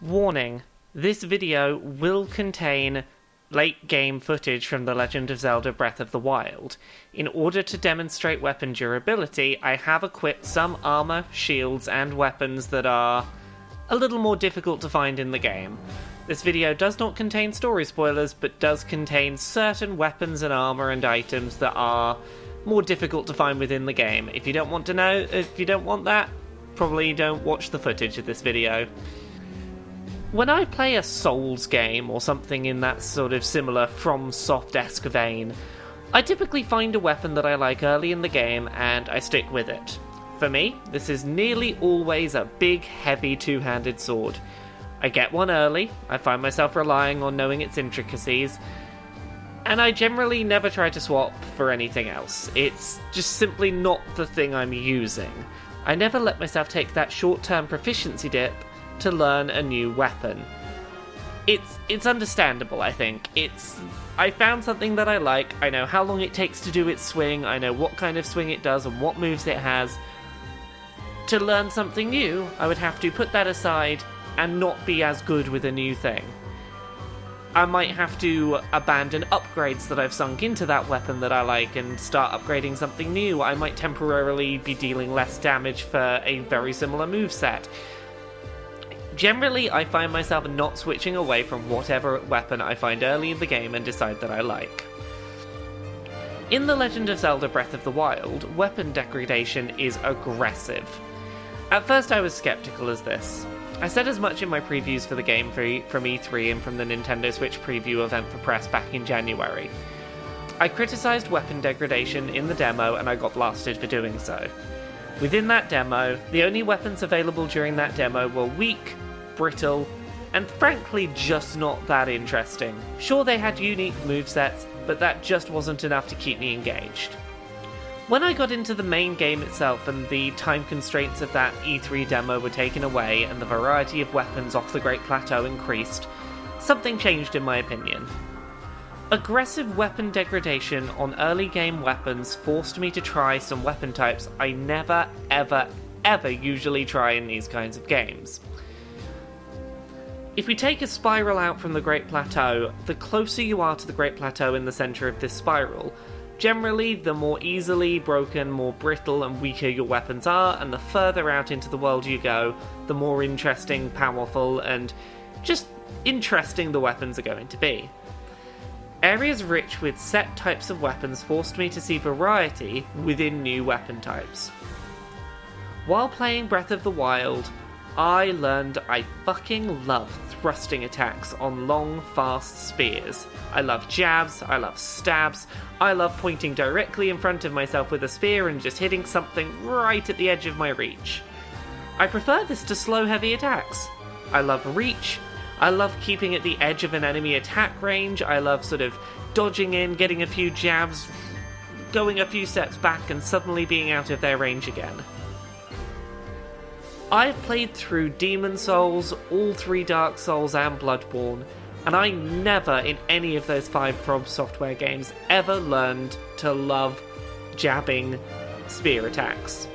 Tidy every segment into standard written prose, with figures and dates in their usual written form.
Warning, this video will contain late game footage from The Legend of Zelda Breath of the Wild. In order to demonstrate weapon durability, I have equipped some armor, shields, and weapons that are a little more difficult to find in the game. This video does not contain story spoilers, but does contain certain weapons and armor and items that are more difficult to find within the game. If you don't want that, probably don't watch the footage of this video. When I play a Souls game, or something in that sort of similar FromSoft-esque vein, I typically find a weapon that I like early in the game, and I stick with it. For me, this is nearly always a big, heavy two-handed sword. I get one early, I find myself relying on knowing its intricacies, and I generally never try to swap for anything else. It's just simply not the thing I'm using. I never let myself take that short-term proficiency dip to learn a new weapon. It's understandable, I think. I found something that I like, I know how long it takes to do its swing, I know what kind of swing it does and what moves it has. To learn something new, I would have to put that aside and not be as good with a new thing. I might have to abandon upgrades that I've sunk into that weapon that I like and start upgrading something new. I might temporarily be dealing less damage for a very similar moveset. Generally, I find myself not switching away from whatever weapon I find early in the game and decide that I like. In The Legend of Zelda Breath of the Wild, weapon degradation is aggressive. At first I was skeptical as this. I said as much in my previews for the game from E3 and from the Nintendo Switch preview event for press back in January. I criticised weapon degradation in the demo and I got blasted for doing so. Within that demo, the only weapons available during that demo were weak, brittle, and frankly just not that interesting. Sure, they had unique movesets, but that just wasn't enough to keep me engaged. When I got into the main game itself and the time constraints of that E3 demo were taken away and the variety of weapons off the Great Plateau increased, something changed in my opinion. Aggressive weapon degradation on early game weapons forced me to try some weapon types I never, ever, ever usually try in these kinds of games. If we take a spiral out from the Great Plateau, the closer you are to the Great Plateau in the centre of this spiral, generally the more easily broken, more brittle and weaker your weapons are, and the further out into the world you go, the more interesting, powerful, and just interesting the weapons are going to be. Areas rich with set types of weapons forced me to see variety within new weapon types. While playing Breath of the Wild, I learned I fucking love thrusting attacks on long, fast spears. I love jabs, I love stabs, I love pointing directly in front of myself with a spear and just hitting something right at the edge of my reach. I prefer this to slow, heavy attacks. I love reach, I love keeping at the edge of an enemy attack range, I love sort of dodging in, getting a few jabs, going a few steps back and suddenly being out of their range again. I've played through Demon Souls, all 3 Dark Souls and Bloodborne, and I never in any of those 5 From Software games ever learned to love jabbing spear attacks.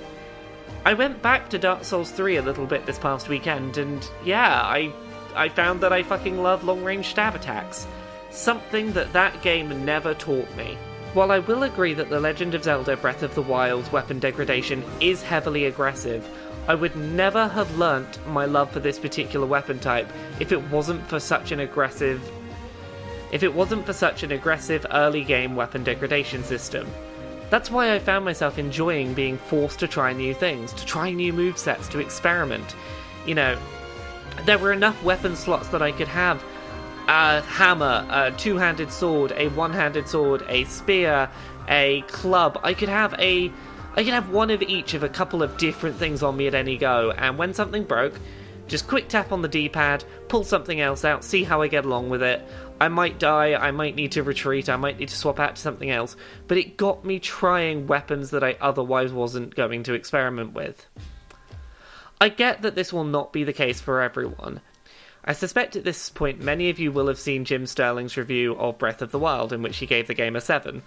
I went back to Dark Souls 3 a little bit this past weekend, and yeah, I found that I fucking love long-range stab attacks. Something that game never taught me. While I will agree that The Legend of Zelda Breath of the Wild's weapon degradation is heavily aggressive, I would never have learnt my love for this particular weapon type if it wasn't for such an aggressive early game weapon degradation system. That's why I found myself enjoying being forced to try new things, to try new movesets, to experiment. You know, there were enough weapon slots that I could have a hammer, a two-handed sword, a one-handed sword, a spear, a club. I could have one of each of a couple of different things on me at any go, and when something broke, just quick tap on the D-pad, pull something else out, see how I get along with it. I might die, I might need to retreat, I might need to swap out to something else, but it got me trying weapons that I otherwise wasn't going to experiment with. I get that this will not be the case for everyone. I suspect at this point many of you will have seen Jim Sterling's review of Breath of the Wild, in which he gave the game a 7.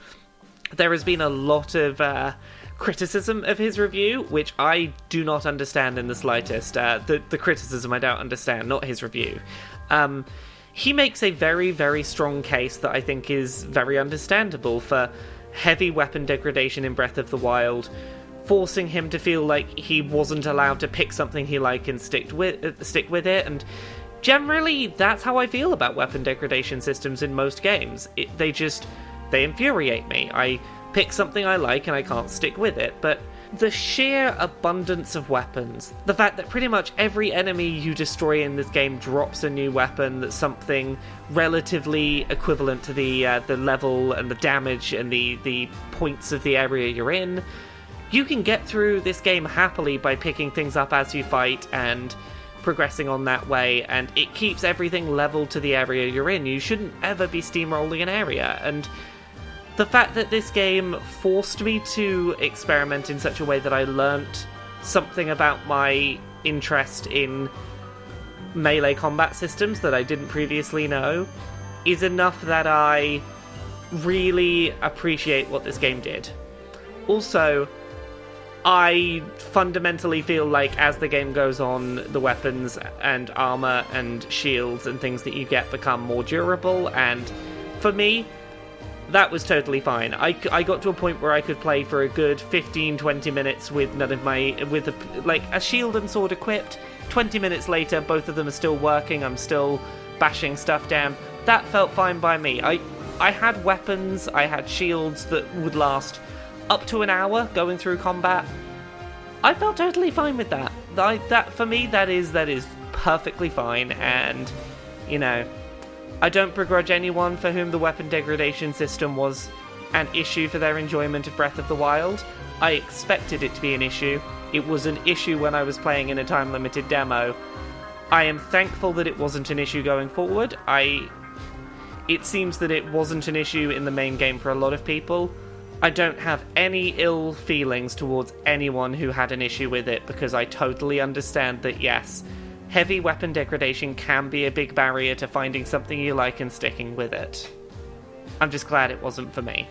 There has been a lot of criticism of his review, which I do not understand in the slightest. The criticism I don't understand, not his review. He makes a very, very strong case that I think is very understandable for heavy weapon degradation in Breath of the Wild, forcing him to feel like he wasn't allowed to pick something he liked and stick with it, and generally that's how I feel about weapon degradation systems in most games. They infuriate me. I pick something I like and I can't stick with it, but the sheer abundance of weapons, the fact that pretty much every enemy you destroy in this game drops a new weapon that's something relatively equivalent to the level and the damage and the points of the area you're in. You can get through this game happily by picking things up as you fight and progressing on that way, and it keeps everything level to the area you're in. You shouldn't ever be steamrolling an area, and the fact that this game forced me to experiment in such a way that I learnt something about my interest in melee combat systems that I didn't previously know is enough that I really appreciate what this game did. Also, I fundamentally feel like as the game goes on, the weapons and armor and shields and things that you get become more durable, and for me, that was totally fine. I got to a point where I could play for a good 15-20 minutes with a shield and sword equipped. 20 minutes later, both of them are still working, I'm still bashing stuff down. That felt fine by me. I had weapons, I had shields that would last up to an hour going through combat. I felt totally fine with that. That for me, that is perfectly fine, and, you know, I don't begrudge anyone for whom the weapon degradation system was an issue for their enjoyment of Breath of the Wild. I expected it to be an issue. It was an issue when I was playing in a time-limited demo. I am thankful that it wasn't an issue going forward. It seems that it wasn't an issue in the main game for a lot of people. I don't have any ill feelings towards anyone who had an issue with it, because I totally understand that, yes, heavy weapon degradation can be a big barrier to finding something you like and sticking with it. I'm just glad it wasn't for me.